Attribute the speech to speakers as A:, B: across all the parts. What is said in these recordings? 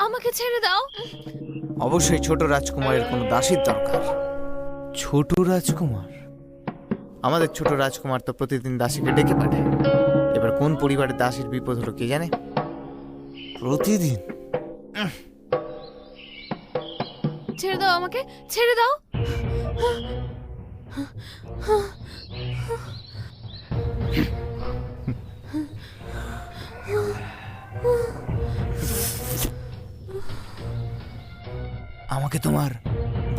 A: আমাকে ছেড়ে দাও।
B: অবশ্যই ছোট রাজকুমারের কোনো দাসীর দরকার। ছোট রাজকুমার? আমাদের ছোট রাজকুমার তো প্রতিদিন দাসীকে ডেকে পাঠায়। এবার কোন পরিবারের দাসীর বিপদ হলো কে জানে। প্রতিদিন।
A: ছেড়ে দাও আমাকে, ছেড়ে দাও।
B: আমাকে তোমার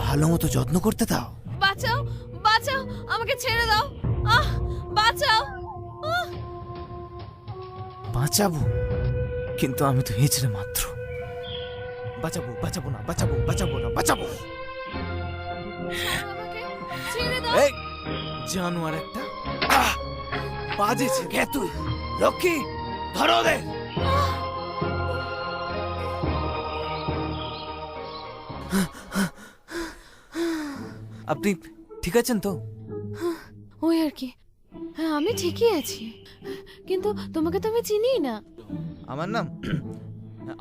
B: ভালো মতো যত্ন করতে দাও।
A: বাঁচাও, বাঁচাও, আমাকে ছেড়ে দাও। বাঁচাও।
B: বাঁচাবো? কিন্তু আমি তো হেঁচড়ে মাত্র। বাঁচাবো, বাঁচাবো না, বাঁচাবো, বাঁচাবো না, বাঁচাবো।
A: আমাকে ছেড়ে দাও।
B: এই জানোয়ার একটা, বাজেছে কে তুই? লক্ষ্মী, ধরো ওদের। আপনি ঠিক আছেন তো?
A: ওই আর কি, হ্যাঁ আমি ঠিকই আছি, কিন্তু তোমাকে তো আমি চিনি না।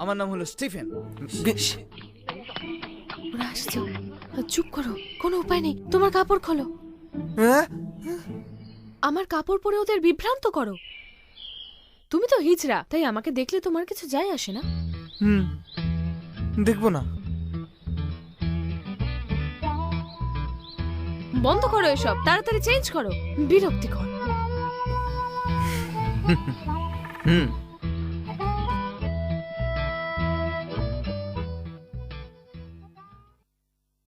B: আমার নাম হলো স্টিফেন।
A: ওরা আসছে, চুপ করো, কোনো উপায় নেই। তোমার কাপড় খোলো। আমার কাপড় পরে ওদের বিভ্রান্ত করো। তুমি তো হিজড়া, তাই আমাকে দেখলে তোমার কিছু যায় আসে না।
B: দেখবো না।
A: বন্ধ করো এসব, তাড়াতাড়ি চেঞ্জ করো, বিরক্তিকর।